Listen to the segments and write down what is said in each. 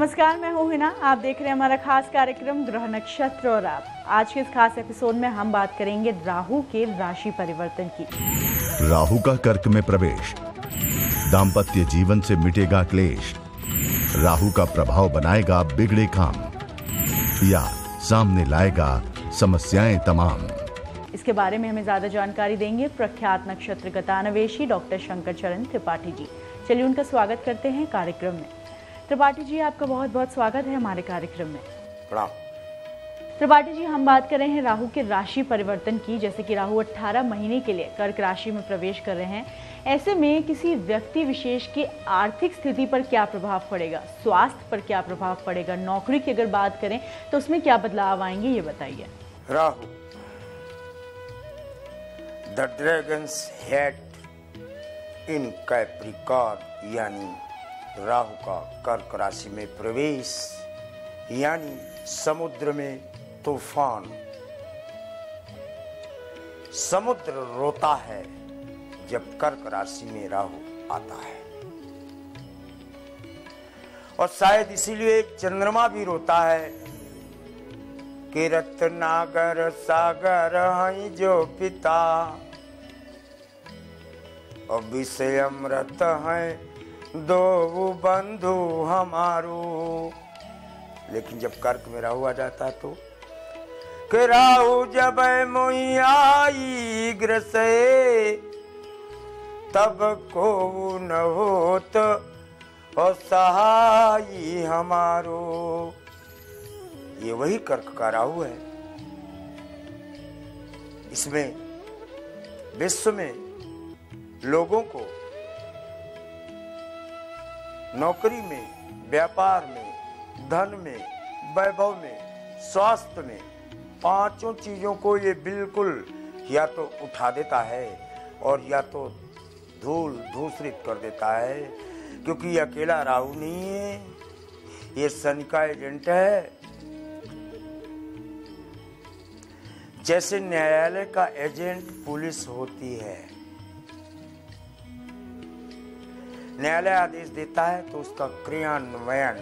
नमस्कार, मैं हूँ हिना। आप देख रहे हैं हमारा खास कार्यक्रम ग्रह नक्षत्र और आप। आज के इस खास एपिसोड में हम बात करेंगे राहु के राशि परिवर्तन की। राहु का कर्क में प्रवेश, दाम्पत्य जीवन से मिटेगा क्लेश। राहु का प्रभाव बनाएगा बिगड़े काम या सामने लाएगा समस्याएं तमाम। इसके बारे में हमें ज्यादा जानकारी देंगे प्रख्यात नक्षत्र गतान्वेषी डॉक्टर शंकर चरण त्रिपाठी जी। चलिए उनका स्वागत करते हैं कार्यक्रम में। त्रिपाठी जी, आपका बहुत बहुत स्वागत है हमारे कार्यक्रम में। प्रणाम। त्रिपाठी जी, हम बात कर रहे हैं राहु के राशि परिवर्तन की। जैसे कि राहु 18 महीने के लिए कर्क राशि में प्रवेश कर रहे हैं, ऐसे में किसी व्यक्ति विशेष की आर्थिक स्थिति पर क्या प्रभाव पड़ेगा, स्वास्थ्य पर क्या प्रभाव पड़ेगा, नौकरी की अगर बात करें तो उसमें क्या बदलाव आएंगे, ये बताइए। Rahu the dragons head in Capricorn, यानी राहु का कर्क राशि में प्रवेश यानी समुद्र में तूफान। समुद्र रोता है जब कर्क राशि में राहु आता है, और शायद इसीलिए चंद्रमा भी रोता है कि रत्नागर सागर हई जो पिता, और विषय अमृत है दो बंधु हमारो। लेकिन जब कर्क में राहु आ जाता है तो कि राहु जब मोई आई ग्रसे, तब को न होत और सहाई हमारो। ये वही कर्क का राहु है। इसमें विश्व में लोगों को नौकरी में, व्यापार में, धन में, वैभव में, स्वास्थ्य में, पांचों चीजों को ये बिल्कुल या तो उठा देता है और या तो धूल धूसरित कर देता है, क्योंकि ये अकेला राहु नहीं है, ये शनि का एजेंट है। जैसे न्यायालय का एजेंट पुलिस होती है, न्यायालय आदेश देता है तो उसका क्रियान्वयन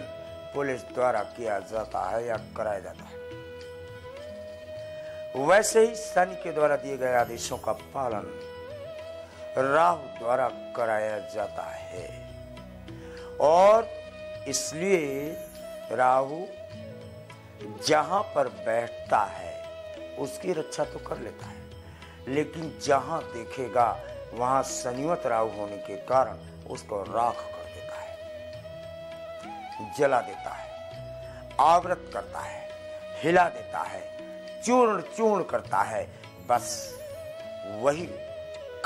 पुलिस द्वारा किया जाता है या कराया जाता है। वैसे ही शनि के द्वारा दिए गए आदेशों का पालन राहु द्वारा कराया जाता है, और इसलिए राहु जहां पर बैठता है उसकी रक्षा तो कर लेता है, लेकिन जहां देखेगा वहां शनिवत राहु होने के कारण उसको राख कर देता है, जला देता है, आवृत करता है, हिला देता है, चूर्ण चूर्ण करता है। बस वही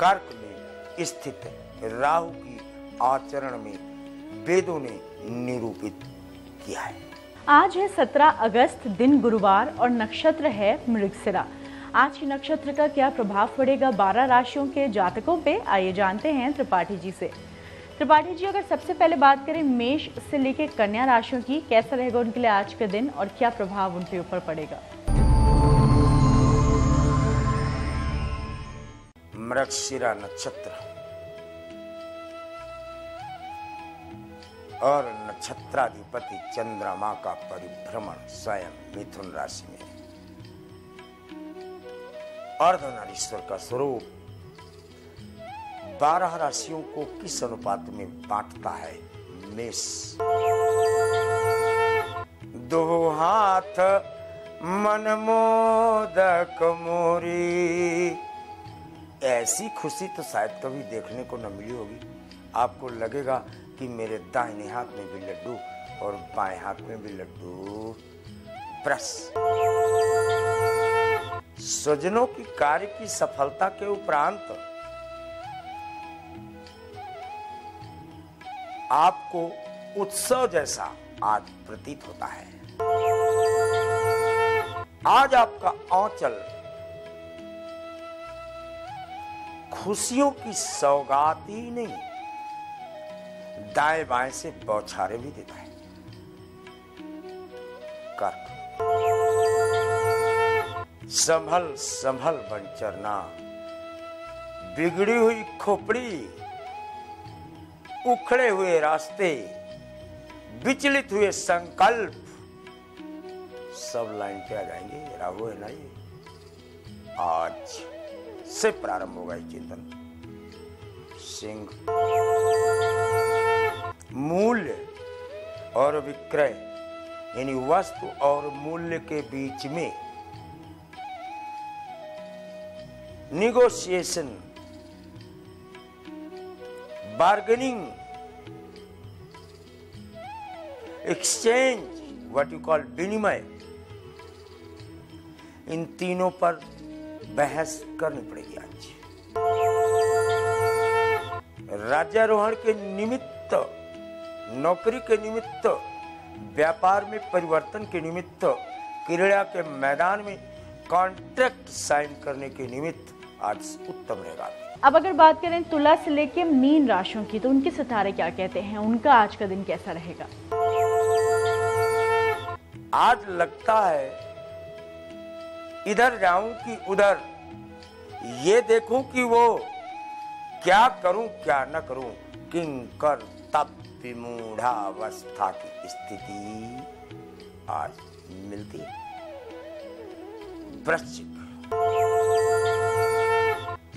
कर्क में स्थित राहु की आचरण में वेदों ने निरूपित किया है। आज है 17 अगस्त, दिन गुरुवार और नक्षत्र है मृगशिरा। आज के नक्षत्र का क्या प्रभाव पड़ेगा 12 राशियों के जातकों पे, आइए जानते हैं त्रिपाठी जी से। त्रिपाठी जी, अगर सबसे पहले बात करें मेष से लेकर कन्या राशियों की, कैसा रहेगा उनके लिए आज का दिन और क्या प्रभाव उनके ऊपर पड़ेगा? मृगशिरा नक्षत्र और नक्षत्राधिपति चंद्रमा का परिभ्रमण स्वयं मिथुन राशि में। अर्धनारीश्वर का स्वरूप 12 राशियों को किस अनुपात में बांटता है? मेष। दो हाथ मन मोदक मोरी, ऐसी खुशी तो शायद कभी देखने को न मिली होगी। आपको लगेगा कि मेरे दाहिने हाथ में भी लड्डू और बाएं हाथ में भी लड्डू। ब्रश। स्वजनों की कार्य की सफलता के उपरांत आपको उत्सव जैसा आज प्रतीत होता है। आज आपका आंचल खुशियों की सौगात ही नहीं, दाएं बाएं से बौछारे भी देता है। कर्क। संभल संभल बन चरना, बिगड़ी हुई खोपड़ी, उखड़े हुए रास्ते, विचलित हुए संकल्प सब लाइन पे आ जाएंगे। राहु है ना, ये आज से प्रारंभ होगा ये चिंतन। सिंह, मूल्य और विक्रय यानी वस्तु और मूल्य के बीच में negotiation, bargaining, exchange, what you call विनिमय, इन तीनों पर बहस करनी पड़ेगी आज। राज्यारोहण के निमित्त, नौकरी के निमित्त, व्यापार में परिवर्तन के निमित्त, क्रीड़ा के मैदान में कॉन्ट्रैक्ट साइन करने के निमित्त आज उत्तम रहेगा। अब अगर बात करें तुला से लेकर मीन राशियों की, तो उनके सितारे क्या कहते हैं, उनका आज का दिन कैसा रहेगा? आज लगता है इधर जाऊं कि उधर, ये देखूं कि वो, क्या करूं क्या न करूं, किंकर तप विमूढ़ावस्था की स्थिति आज मिलती है। वृश्चिक,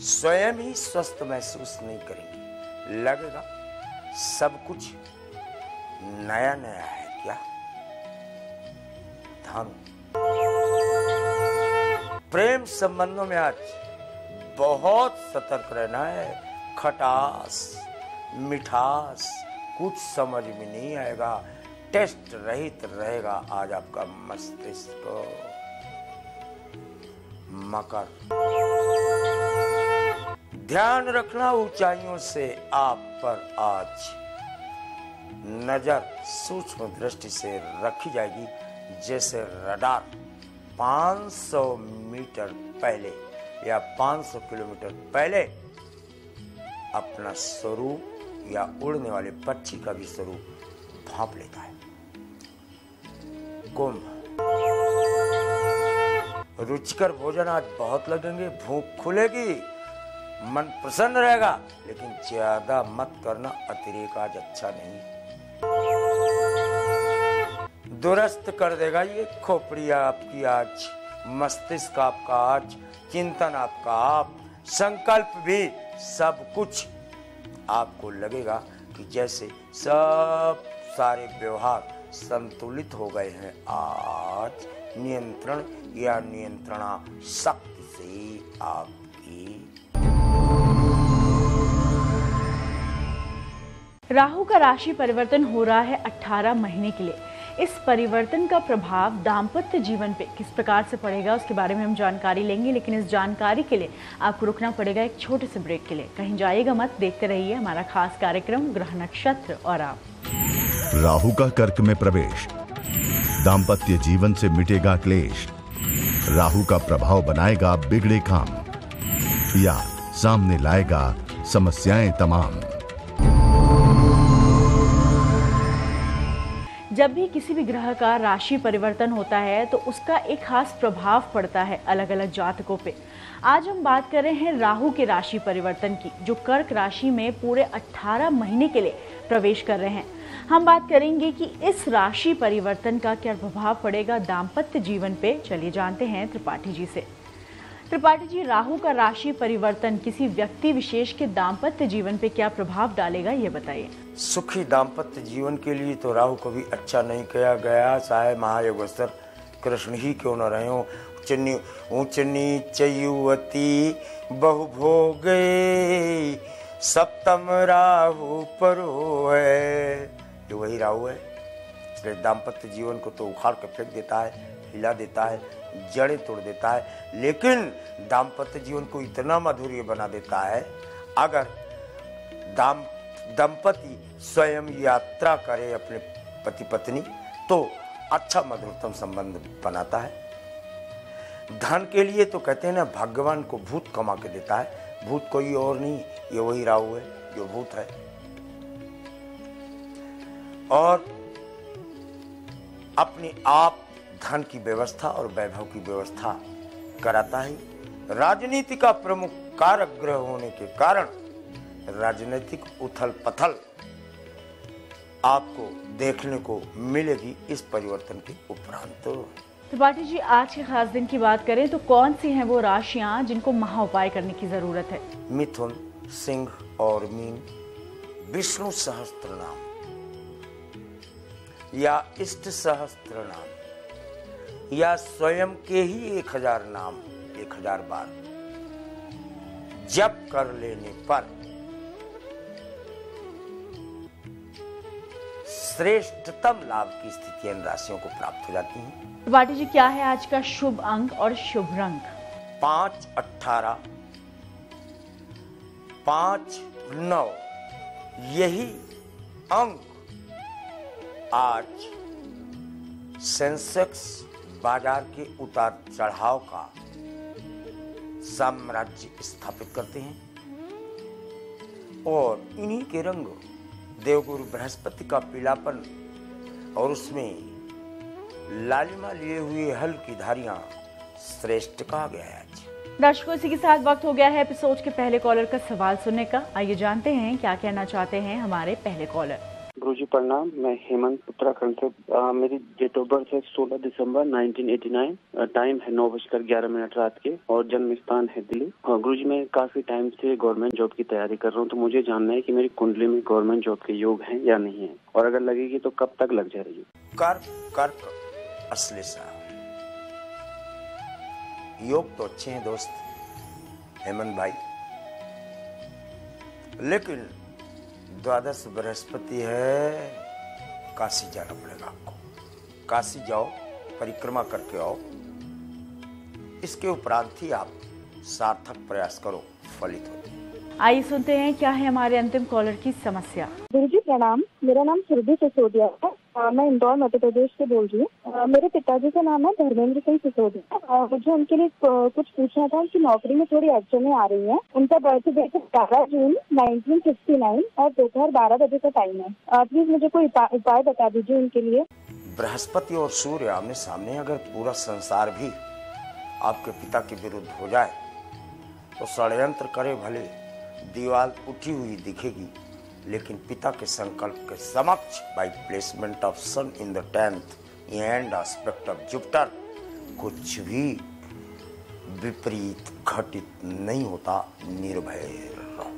स्वयं ही स्वस्थ महसूस नहीं करेंगे, लगेगा सब कुछ नया नया है क्या। धनु, प्रेम संबंधों में आज बहुत सतर्क रहना है। खटास, मिठास कुछ समझ में नहीं आएगा, टेस्ट रहित रहेगा आज आपका मस्तिष्क। मकर, ध्यान रखना ऊंचाइयों से आप पर आज नजर सूक्ष्म दृष्टि से रखी जाएगी, जैसे रडार 500 मीटर पहले या 500 किलोमीटर पहले अपना स्वरूप या उड़ने वाले पक्षी का भी स्वरूप भांप लेता है। कुंभ, रुचिकर भोजन आज बहुत लगेंगे, भूख खुलेगी, मन प्रसन्न रहेगा, लेकिन ज्यादा मत करना, अतिरेक आज अच्छा नहीं। दुरुस्त कर देगा ये खोपड़ी आपकी आज, मस्तिष्क आपका आज, चिंतन आपका आप, संकल्प भी, सब कुछ आपको लगेगा कि जैसे सब सारे व्यवहार संतुलित हो गए हैं आज, नियंत्रण या नियंत्रणा शक्ति से आपकी। राहु का राशि परिवर्तन हो रहा है 18 महीने के लिए। इस परिवर्तन का प्रभाव दाम्पत्य जीवन पे किस प्रकार से पड़ेगा, उसके बारे में हम जानकारी लेंगे, लेकिन इस जानकारी के लिए आपको रुकना पड़ेगा एक छोटे से ब्रेक के लिए। कहीं जाइएगा मत, देखते रहिए हमारा खास कार्यक्रम ग्रह नक्षत्र और आप। राहु का कर्क में प्रवेश, दाम्पत्य जीवन से मिटेगा क्लेश। राहु का प्रभाव बनाएगा बिगड़े काम या सामने लाएगा समस्याएं तमाम। जब भी किसी भी ग्रह का राशि परिवर्तन होता है तो उसका एक खास प्रभाव पड़ता है अलग अलग जातकों पे। आज हम बात कर रहे हैं राहु के राशि परिवर्तन की, जो कर्क राशि में पूरे 18 महीने के लिए प्रवेश कर रहे हैं। हम बात करेंगे कि इस राशि परिवर्तन का क्या प्रभाव पड़ेगा दाम्पत्य जीवन पे। चलिए जानते हैं त्रिपाठी जी से। त्रिपाठी जी, राहु का राशि परिवर्तन किसी व्यक्ति विशेष के दाम्पत्य जीवन पे क्या प्रभाव डालेगा, ये बताइए। सुखी दाम्पत्य जीवन के लिए तो राहु कभी अच्छा नहीं किया गया, चाहे महायोगेश्वर कृष्ण ही क्यों न रहे हो। ऊंच नीच युवती बहु भोगे, सप्तम राहु पर है, ये वही राहु है। इसलिए दाम्पत्य जीवन को तो उखाड़ के फेंक देता है, हिला देता है, जड़ें तोड़ देता है, लेकिन दाम्पत्य जीवन को इतना माधुर्य बना देता है अगर दंपति स्वयं यात्रा करे अपने पति पत्नी तो अच्छा मधुरतम संबंध बनाता है। धन के लिए तो कहते हैं ना, भगवान को भूत कमा के देता है। भूत कोई और नहीं, ये वही राहु है जो भूत है। और अपने आप धन की व्यवस्था और वैभव की व्यवस्था कराता है। राजनीति का प्रमुख कारक ग्रह होने के कारण राजनीतिक उथल पथल आपको देखने को मिलेगी इस परिवर्तन के उपरांत। त्रिपाठी जी, आज के खास दिन की बात करें तो कौन सी हैं वो राशियां जिनको महा उपाय करने की जरूरत है? मिथुन, सिंह और मीन विष्णु सहस्त्र नाम या इष्ट सहस्त्र नाम या स्वयं के ही 1000 नाम 1000 बार जप कर लेने पर श्रेष्ठतम लाभ की स्थिति इन राशियों को प्राप्त हो जाती है। त्रिपाठी जी, क्या है आज का शुभ अंक और शुभ रंग? 5, 18, 5, 9 यही अंक आज सेंसेक्स बाजार के उतार चढ़ाव का साम्राज्य स्थापित करते हैं और इन्हीं के रंग देवगुरु बृहस्पति का पीलापन और उसमें लालिमा लिए हुए हल की धारियां श्रेष्ठ कहा गया है। दर्शकों, इसी के साथ वक्त हो गया है एपिसोड के पहले कॉलर का सवाल सुनने का। आइए जानते हैं क्या कहना चाहते हैं हमारे पहले कॉलर। गुरुजी प्रणाम, मैं हेमंत उत्तराखंड से। मेरी डेट ऑफ बर्थ है 16 दिसंबर 1989। टाइम है 9:11 रात के और जन्म स्थान है दिल्ली। गुरुजी, मैं काफी टाइम से गवर्नमेंट जॉब की तैयारी कर रहा हूँ, तो मुझे जानना है कि मेरी कुंडली में गवर्नमेंट जॉब के योग हैं या नहीं है, और अगर लगेगी तो कब तक लग जाएगी? कर्क अश्लेषा योग तो अच्छे हैं दोस्त हेमंत भाई, लेकिन 12 बृहस्पति है, काशी जाना पड़ेगा आपको। काशी जाओ, परिक्रमा करके आओ, इसके उपरांत ही आप सार्थक प्रयास करो, फलित होते हैं। आइए सुनते हैं क्या है हमारे अंतिम कॉलर की समस्या। गुरुजी प्रणाम, मेरा नाम सुरभि सिसोदिया है। मैं इंदौर मध्य प्रदेश से बोल रही हूँ। मेरे पिताजी का नाम है धर्मेंद्र सिंह सिसोदिया। मुझे उनके लिए कुछ पूछना था। उनकी नौकरी में थोड़ी अड़चने आ रही हैं। उनका बर्थ डेट 12 जून 1959 और दोपहर 12 बजे का टाइम है। प्लीज मुझे कोई उपाय बता दीजिए उनके लिए। बृहस्पति और सूर्य आमने सामने, अगर पूरा संसार भी आपके पिता के विरुद्ध हो जाए तो षड्यंत्र करे भले, दीवार उठी हुई दिखेगी, लेकिन पिता के संकल्प के समक्ष by placement of sun in the 10th and aspect of Jupiter कुछ भी विपरीत घटित नहीं होता। निर्भय रहो।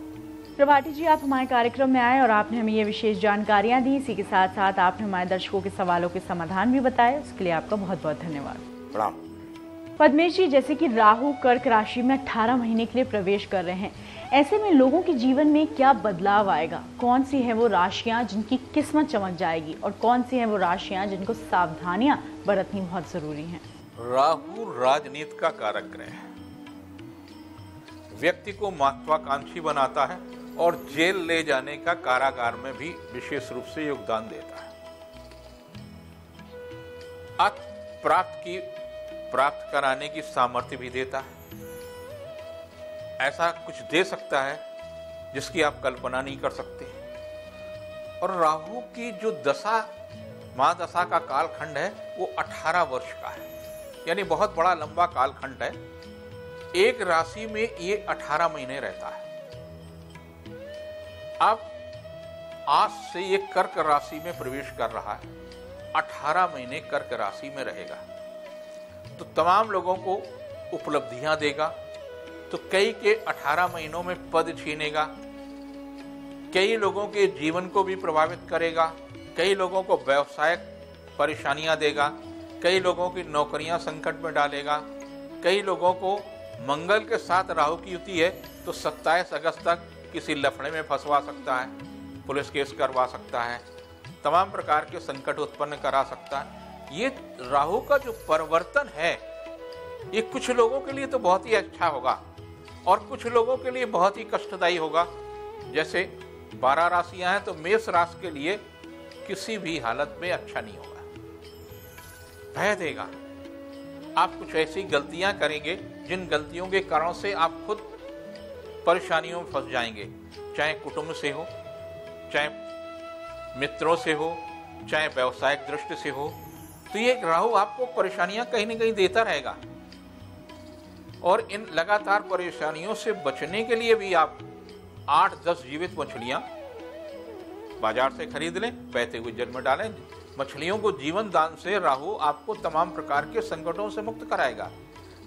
त्रिपाठी जी, आप हमारे कार्यक्रम में आए और आपने हमें ये विशेष जानकारियां दी। इसी के साथ साथ आपने हमारे दर्शकों के सवालों के समाधान भी बताए, उसके लिए आपका बहुत बहुत धन्यवाद। प्रणाम। पद्मेश जी, जैसे कि राहु कर्क राशि में 18 महीने के लिए प्रवेश कर रहे हैं, ऐसे में लोगों के जीवन में क्या बदलाव आएगा? कौन सी है वो राशियां जिनकी किस्मत चमक जाएगी और कौन सी है वो राशियां जिनको सावधानियां बरतनी बहुत जरूरी हैं? राहु राजनीति का कारक ग्रह है, व्यक्ति को महत्वाकांक्षी बनाता है और जेल ले जाने का कारागार में भी विशेष रूप से योगदान देता है। प्राप्त कराने की सामर्थ्य भी देता है। ऐसा कुछ दे सकता है जिसकी आप कल्पना नहीं कर सकते। और राहु की जो दशा, महादशा का कालखंड है वो 18 वर्ष का है, यानी बहुत बड़ा लंबा कालखंड है। एक राशि में ये 18 महीने रहता है। अब आज से ये कर्क राशि में प्रवेश कर रहा है, 18 महीने कर्क राशि में रहेगा, तो तमाम लोगों को उपलब्धियां देगा। तो कई के 18 महीनों में पद छीनेगा, कई लोगों के जीवन को भी प्रभावित करेगा, कई लोगों को व्यवसायिक परेशानियां देगा, कई लोगों की नौकरियां संकट में डालेगा, कई लोगों को मंगल के साथ राहु की युति है तो 27 अगस्त तक किसी लफड़े में फंसवा सकता है, पुलिस केस करवा सकता है, तमाम प्रकार के संकट उत्पन्न करा सकता है। ये राहु का जो परिवर्तन है ये कुछ लोगों के लिए तो बहुत ही अच्छा होगा और कुछ लोगों के लिए बहुत ही कष्टदायी होगा। जैसे 12 राशियां हैं तो मेष राशि के लिए किसी भी हालत में अच्छा नहीं होगा, भय देगा। आप कुछ ऐसी गलतियां करेंगे जिन गलतियों के कारण से आप खुद परेशानियों में फंस जाएंगे, चाहे कुटुंब से हो, चाहे मित्रों से हो, चाहे व्यावसायिक दृष्टि से हो। तो ये राहु आपको परेशानियां कहीं ना कहीं देता रहेगा और इन लगातार परेशानियों से बचने के लिए भी आप 8-10 जीवित मछलियां बाजार से खरीद लें, बहते हुए जल में डालें। मछलियों को जीवन दान से राहु आपको तमाम प्रकार के संकटों से मुक्त कराएगा।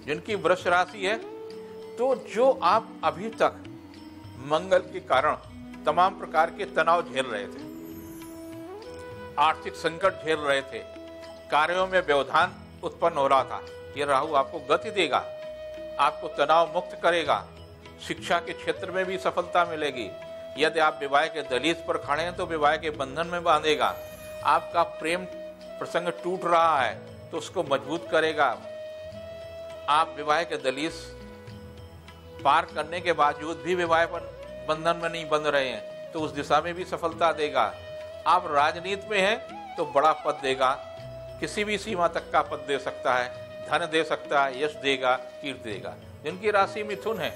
जिनकी वृष राशि है, तो जो आप अभी तक मंगल के कारण तमाम प्रकार के तनाव झेल रहे थे, आर्थिक संकट झेल रहे थे, कार्यों में व्यवधान उत्पन्न हो रहा था, ये राहु आपको गति देगा, आपको तनाव मुक्त करेगा। शिक्षा के क्षेत्र में भी सफलता मिलेगी। यदि आप विवाह के दहलीज पर खड़े हैं तो विवाह के बंधन में बांधेगा। आपका प्रेम प्रसंग टूट रहा है तो उसको मजबूत करेगा। आप विवाह के दहलीज पार करने के बावजूद भी विवाह बंधन में नहीं बंध रहे हैं तो उस दिशा में भी सफलता देगा। आप राजनीति में हैं तो बड़ा पद देगा, किसी भी सीमा तक का पद दे सकता है, धन दे सकता है, यश देगा, कीर्ति देगा। जिनकी राशि मिथुन है,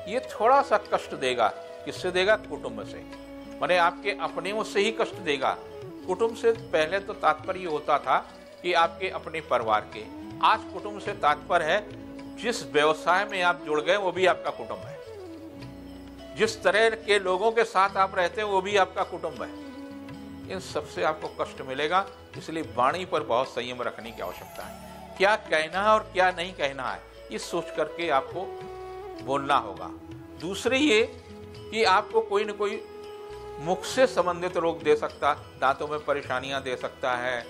ये थोड़ा सा कष्ट देगा। किससे देगा? कुटुंब से, माने आपके अपने से ही कष्ट देगा। कुटुंब से पहले तो तात्पर्य होता था कि आपके अपने परिवार के, आज कुटुंब से तात्पर्य है जिस व्यवसाय में आप जुड़ गए वो भी आपका कुटुंब है, जिस तरह के लोगों के साथ आप रहते हैं वो भी आपका कुटुंब है। इन सबसे आपको कष्ट मिलेगा, इसलिए वाणी पर बहुत संयम रखने की आवश्यकता है। क्या कहना है और क्या नहीं कहना है, ये सोच करके आपको बोलना होगा। दूसरी ये कि आपको कोई न कोई मुख से संबंधित रोग दे सकता, दांतों में परेशानियां दे सकता है,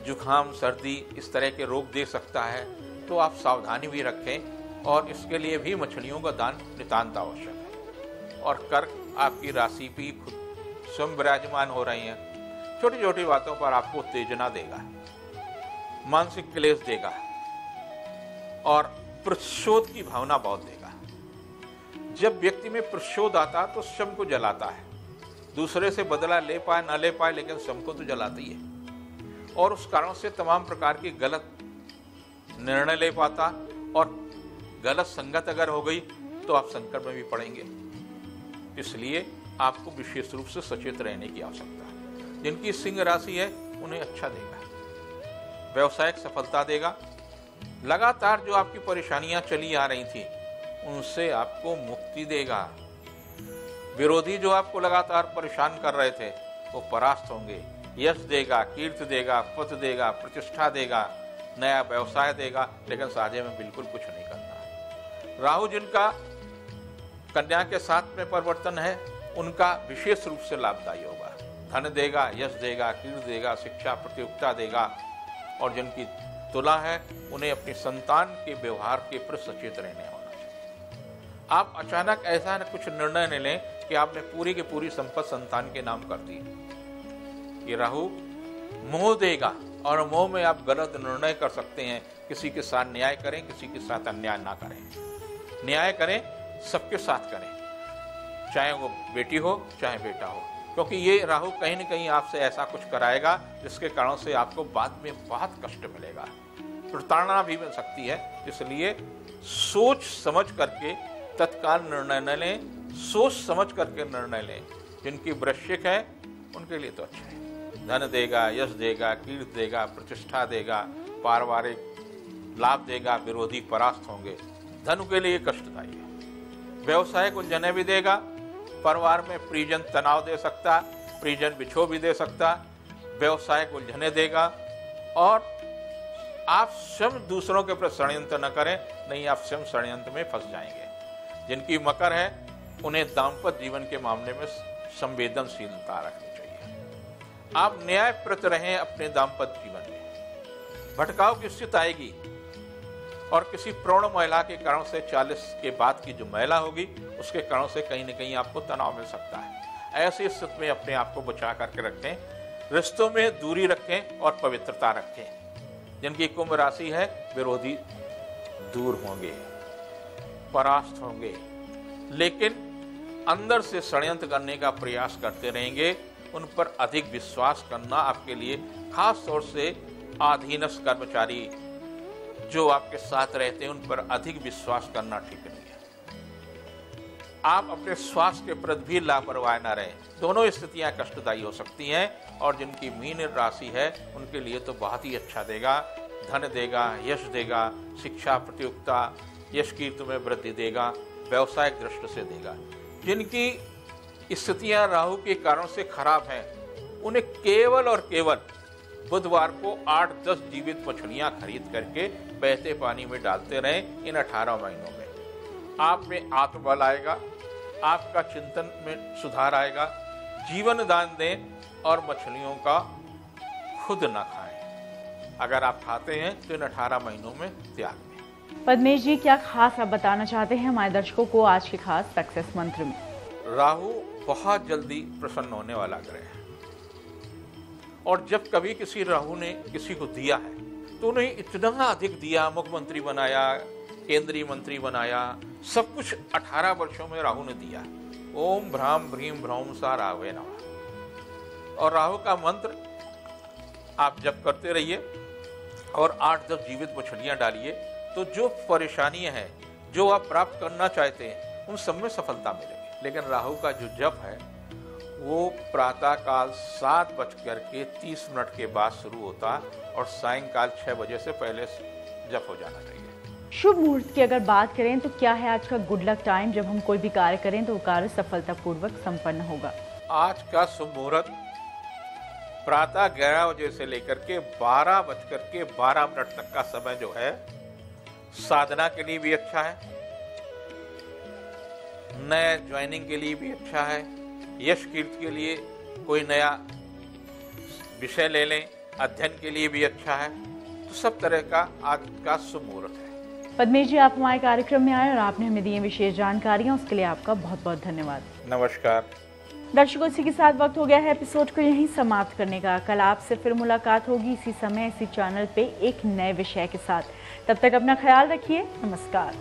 जुखाम सर्दी इस तरह के रोग दे सकता है, तो आप सावधानी भी रखें और इसके लिए भी मछलियों का दान नितांत आवश्यक है। और कर्क आपकी राशि भी खुद स्वयं विराजमान हो रही हैं, छोटी छोटी बातों पर आपको उत्तेजना देगा, मानसिक क्लेश देगा और प्रतिशोध की भावना बहुत देगा। जब व्यक्ति में प्रतिशोध आता तो स्वयं को जलाता है, दूसरे से बदला ले पाए ना ले पाए लेकिन स्वयं को तो जलाती है और उस कारण से तमाम प्रकार की गलत निर्णय ले पाता और गलत संगत अगर हो गई तो आप संकट में भी पड़ेंगे। इसलिए आपको विशेष रूप से सचेत रहने की आवश्यकता है। जिनकी सिंह राशि है उन्हें अच्छा देगा, व्यवसायिक सफलता देगा। लगातार जो आपकी परेशानियां चली आ रही थी उनसे आपको मुक्ति देगा। विरोधी जो आपको लगातार परेशान कर रहे थे वो परास्त होंगे। यश देगा, कीर्ति देगा, पद देगा, प्रतिष्ठा देगा, नया व्यवसाय देगा, लेकिन साझे में बिल्कुल कुछ नहीं करना। राहु जिनका कन्या के साथ में परिवर्तन है उनका विशेष रूप से लाभदायी होगा। धन देगा, यश देगा, कीर्ति देगा, शिक्षा प्रतियोगिता देगा। और जिनकी तुला है उन्हें अपनी संतान के व्यवहार के प्रति सचेत रहने होना चाहिए। आप अचानक ऐसा कुछ निर्णय न लें कि आपने पूरी की पूरी संपत्ति संतान के नाम कर दी। ये राहु मोह देगा और मोह में आप गलत निर्णय कर सकते हैं। किसी के साथ न्याय करें, किसी के साथ अन्याय ना करें। न्याय करें, सबके साथ करें, चाहे वो बेटी हो चाहे बेटा हो, क्योंकि ये राहु कहीं न कहीं आपसे ऐसा कुछ कराएगा जिसके कारण से आपको बाद में बहुत कष्ट मिलेगा, प्रताड़ना भी मिल सकती है। इसलिए सोच समझ करके तत्काल निर्णय न लें, सोच समझ करके निर्णय लें। जिनकी वृश्चिक है उनके लिए तो अच्छा है। धन देगा, यश देगा, कीर्ति देगा, प्रतिष्ठा देगा, पारिवारिक लाभ देगा, विरोधी परास्त होंगे। धन के लिए कष्टदायी है। व्यवसाय को उलझने भी देगा, परिवार में परिजन तनाव दे सकता, परिजन बिछो भी दे सकता, व्यवसाय को उलझने देगा। और आप स्वयं दूसरों के प्रति षड्यंत्र न करें, नहीं आप स्वयं षड्यंत्र में फंस जाएंगे। जिनकी मकर है उन्हें दाम्पत्य जीवन के मामले में संवेदनशीलता रखनी चाहिए। आप न्यायप्रत रहें अपने दाम्पत्य जीवन में। भटकाव की स्थिति आएगी और किसी प्रौढ़ महिला के कारण से 40 के बाद की जो महिला होगी उसके कारण से कहीं न कहीं आपको तनाव मिल सकता है। ऐसी स्थिति में अपने आप को बचा करके रखें, रिश्तों में दूरी रखें और पवित्रता रखें। जिनकी कुंभ राशि है विरोधी दूर होंगे, परास्त होंगे, लेकिन अंदर से षड्यंत्र करने का प्रयास करते रहेंगे। उन पर अधिक विश्वास करना आपके लिए, खास तौर से अधीनस्थ कर्मचारी जो आपके साथ रहते हैं उन पर अधिक विश्वास करना ठीक नहीं है। आप अपने स्वास्थ्य के प्रति भी लापरवाह न रहें। दोनों स्थितियां कष्टदायी हो सकती हैं। और जिनकी मीन राशि है उनके लिए तो बहुत ही अच्छा देगा। धन देगा, यश देगा, शिक्षा प्रतियोगिता, यश कीर्ति में वृद्धि देगा, व्यवसायिक दृष्टि से देगा। जिनकी स्थितियां राहु के कारण से खराब हैं, उन्हें केवल और केवल बुधवार को 8-10 जीवित मछलियां खरीद करके बहते पानी में डालते रहें। इन 18 महीनों में आप में आत्मबल आएगा, आपका चिंतन में सुधार आएगा। जीवन दान दें और मछलियों का खुद ना खाएं। अगर आप खाते हैं तो इन 18 महीनों में त्याग दें। पद्मेश जी, क्या खास आप बताना चाहते हैं हमारे दर्शकों को आज के खास सक्सेस मंत्र में? राहु बहुत जल्दी प्रसन्न होने वाला ग्रह है, और जब कभी किसी राहु ने किसी को दिया है तो उन्हें इतना अधिक दिया, मुख्यमंत्री बनाया, केंद्रीय मंत्री बनाया, सब कुछ 18 वर्षों में राहु ने दिया। ओम भ्राम भ्रीम भ्रौम सा राहवे नमः। और राहु का मंत्र आप जप करते रहिए और 8-10 जीवित मछलियां डालिए, तो जो परेशानियां हैं, जो आप प्राप्त करना चाहते हैं, उन सब में सफलता मिलेगी। लेकिन राहु का जो जप है वो प्रातःकाल 7:30 के बाद शुरू होता और सायंकाल 6 बजे से पहले जप हो जाना चाहिए। शुभ मुहूर्त की अगर बात करें तो क्या है आज का गुड लक टाइम, जब हम कोई भी कार्य करें तो वो कार्य सफलतापूर्वक संपन्न होगा? आज का शुभ मुहूर्त प्रातः 11 बजे से लेकर के 12:12 तक का समय जो है साधना के लिए भी अच्छा है, नए ज्वाइनिंग के लिए भी अच्छा है, यश कीर्ति के लिए कोई नया विषय ले लें, अध्ययन के लिए भी अच्छा है। तो सब तरह का आज का शुभ मुहूर्त है। पद्मेश जी, आप हमारे कार्यक्रम में आए और आपने हमें दी विशेष जानकारियां, उसके लिए आपका बहुत बहुत धन्यवाद। नमस्कार दर्शकों, इसी के साथ वक्त हो गया है एपिसोड को यहीं समाप्त करने का। कल आपसे फिर मुलाकात होगी इसी समय इसी चैनल पे एक नए विषय के साथ। तब तक अपना ख्याल रखिए। नमस्कार।